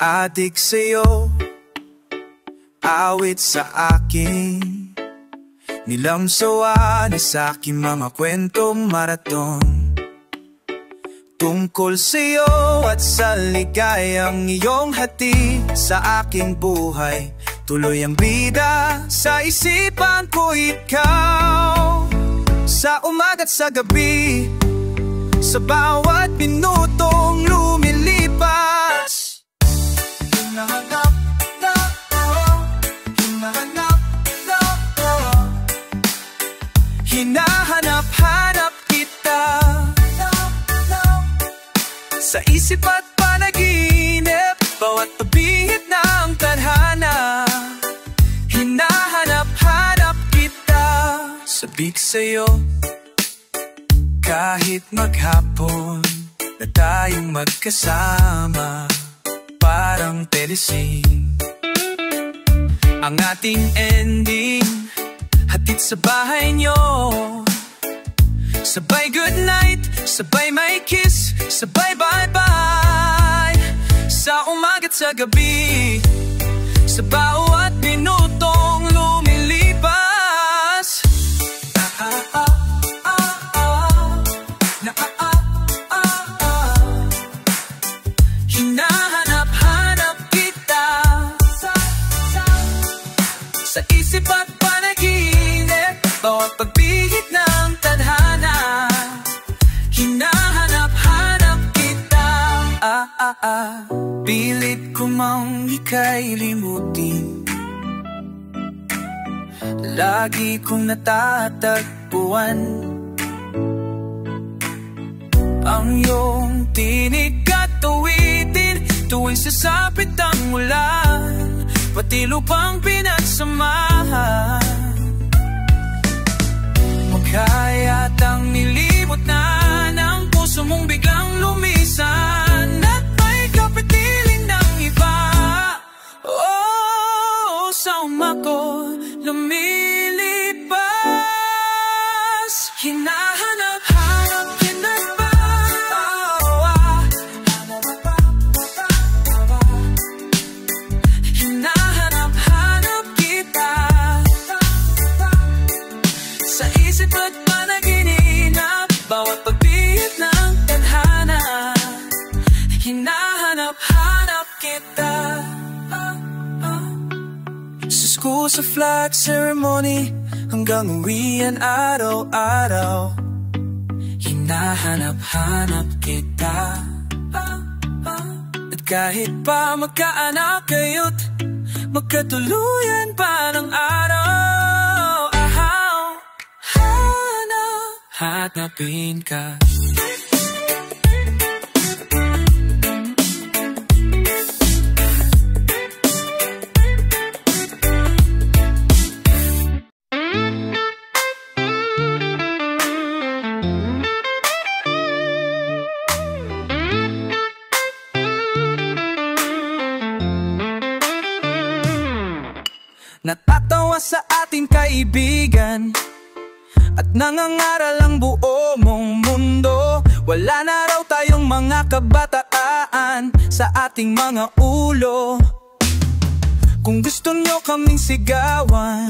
Adik sa'yo, awit sa akin, nilamsawa na sa'king mga kwentong maraton, tungkol sa'yo at sa ligayang iyong hatid sa aking buhay. Tuloy ang bida sa isipan ko ikaw, sa umaga't sa gabi, sa bawat minutong lumilipas. Hinahanap na ako, hinahanap na ako, hinahanap-hanap kita sa isip at panaginip, bawat pabihit ng tadhana. Hinahanap-hanap kita, sabik sa'yo, kahit maghapon na tayong magkasama, parang telesin. Ang ating ending, hatid sa bahay nyo, sabay good night, sabay may kiss, sabay bye-bye, sa umaga't sa gabi, sa bawat minutong lumilipas. Hinahanap-hanap kita sa isip at panaginip, bawat pagbihit ng tadhana. Hinahanap-hanap kita. Pilit ko mang ika'y limutin, lagi kong natatagpuan ang iyong tinig at tuwitin tuwing sasapit ang ulan, pati lupang pinagsamahan. Magkayatang nilimot na ng puso mong biglang lumisan, at may kapitilin ng iba. Oh, sa umako lumilipas. Hinahanap-hanap kita ba? Hinahanap-hanap kita sa isip at panaginip, bawat pagbihit ng tadhana. Hinahanap-hanap kita. Sa school, sa flag ceremony, hanggang uwian araw-araw, hinahanap-hanap kita. At kahit pa magkaanak kayo't magkatuluyan pa ng araw, hanapin ka. Natatawa sa ating kaibigan at nangangaral ang buo mong mundo. Wala na raw tayong mga kabataan sa ating mga ulo. Kung gusto nyo kaming sigawan,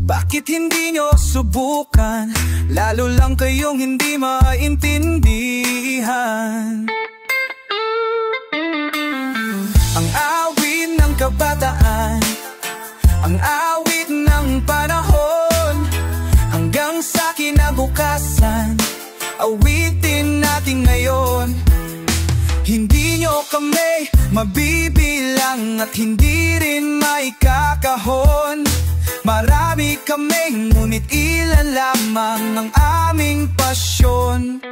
bakit hindi nyo subukan? Lalo lang kayong hindi maintindihan. Ang awit ng kabataan, ang awit ng panahon, hanggang sa kinabukasan, awitin natin ngayon. Hindi nyo kami mabibilang at hindi rin maikakahon. Marami kami, ngunit ilan lamang ang aming pasyon.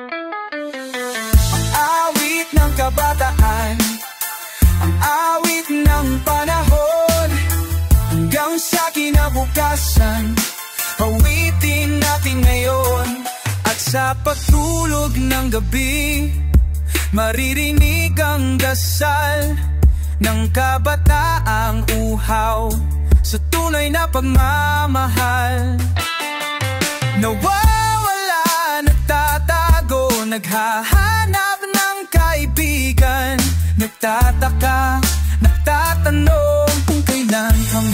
Ang awit ng kabataan, ang awit ng panahon, hanggang sa kinabukasan, awitin natin ngayon. At sa pagtulog ng gabi, maririnig ang dasal ng kabataang uhaw sa tunay na pagmamahal. Nawawala, nagtatago, naghahanap ng kaibigan, nagtataka nagtatanong kung kailan kang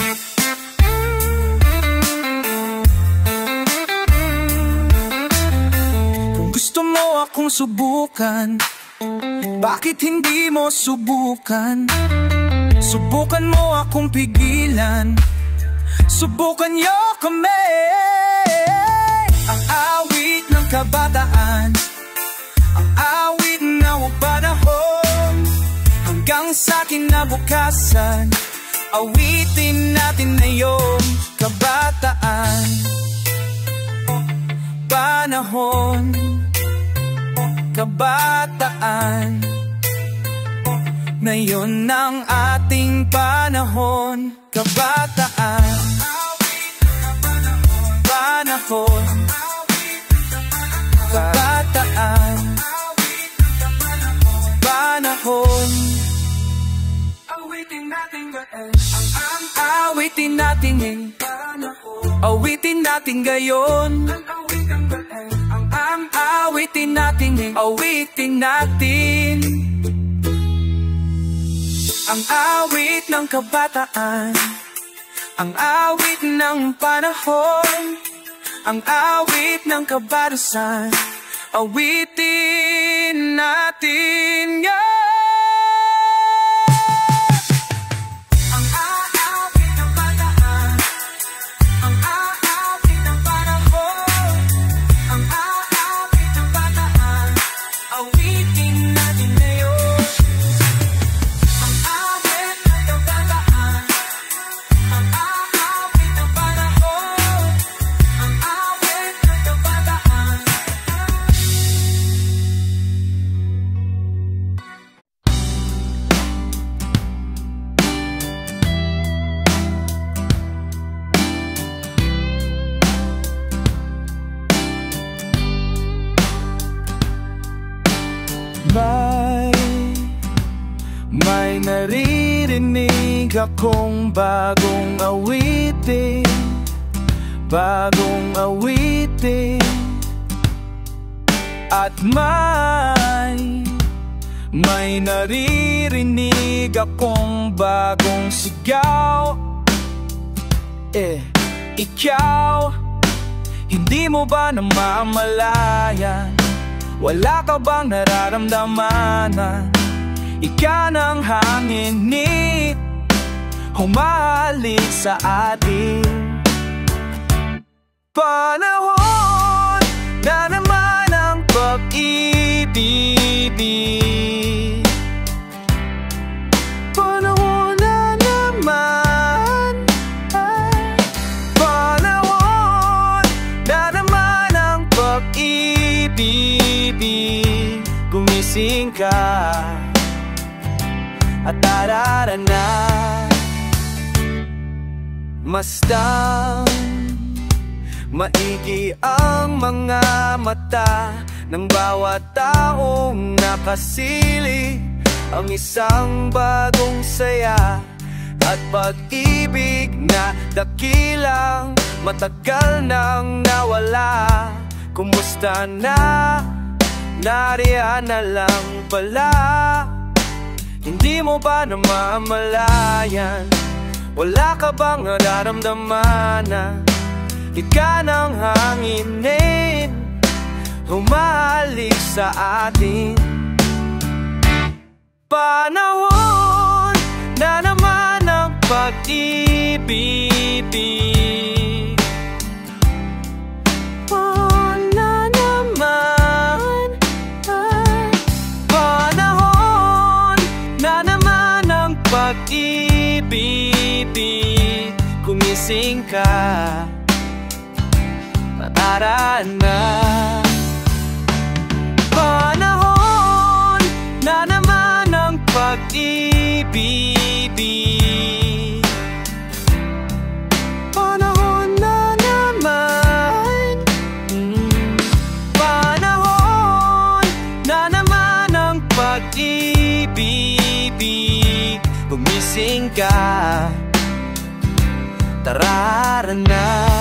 kung gusto mo akong subukan, bakit hindi mo subukan? Subukan mo akong pigilan, subukan niyo kami. Ang awit ng kabataan, ang awit ng panahon, hanggang sa kinabukasan, awitin natin na yung kabataan. Panahon, kabataan, ngayon ang ating panahon. Kabataan, panahon, kabataan, panahon. Awitin natin ngayon, awitin natin ngayon, awitin natin ngayon, ang awitin natin ngayon, awitin natin. Ang awit ng kabataan, ang awit ng panahon, ang awit ng kabarusan, awitin natin yan. Ang awit ng kabataan, ang awit ng panahon, ang awit ng kabataan, awitin natin ngayon. May naririnig akong bagong awitin, bagong awitin. At may naririnig akong bagong sigaw. Ikaw, hindi mo ba namamalayan? Wala ka bang nararamdaman na ika ng hangin ni humahalik sa atin? Panahon na naman ang pag-ibig, panahon na naman, panahon na naman ang pag-ibig. Gumising ka at darara na, masdang maigi ang mga mata ng bawat taong nakasili ang isang bagong saya at pag-ibig na dakilang matagal nang nawala. Kumusta na? Nariyan na lang pala. Hindi mo ba namamalayan? Wala ka bang nararamdaman na ika ng hanginin humahalik sa atin? Panahon na naman ang pag-ibig, panahon na naman, panahon na naman ang pag-ibig. Gumising ka, matara na. Panahon na naman ang pag-ibig, panahon na naman, panahon na naman ang pag-ibig. Gumising ka, tarara na.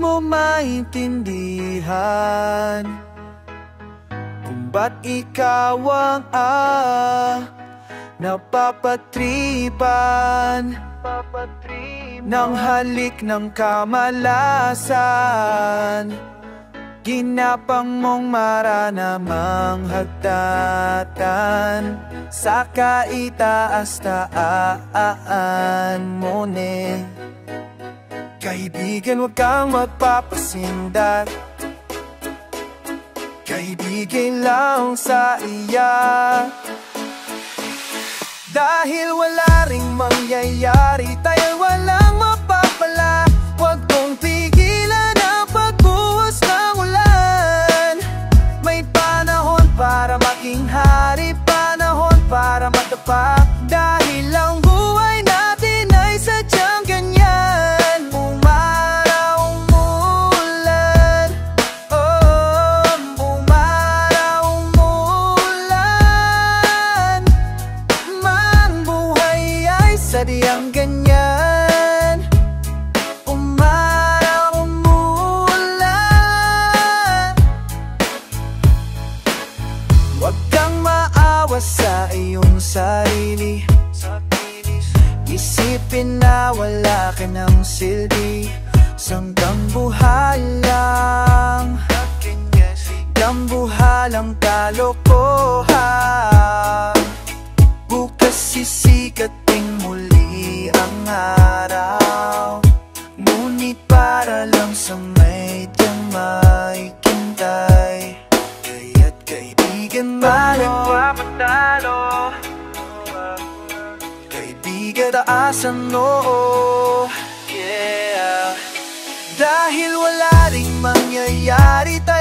mo maintindihan kung ba't ikaw ang napapatripan ng halik ng kamalasan. Ginapang mong maranamang hagdatan sa kaitaas-taaan mo ne. Kaibigan, huwag kang magpapasindak, kaibigin lang sa iya. Dahil wala ring mangyayari, tayo walang mapapala. Huwag mong pigilan ang pagbuhos ng ulan. May panahon para maging hari, panahon para matapa. Dahil ang buhay natin ay sadyang ganyan. Umaraw, umulan, oh, umaraw, umulan. Man buhay ay sadyang ganyan. Umaraw, umulan. Huwag kang maawa sa iyong sarili, isipin na wala ka ng silbi. Sanggang-buhalang dambuhalang kalokohan. Bukas sisikating muli ang araw, ngunit para lang sa medyang may kintay. Kaya't kaibigan, magpapatalo, kaibigan, taasan noo, yeah. Dahil wala ring mangyayari, tayo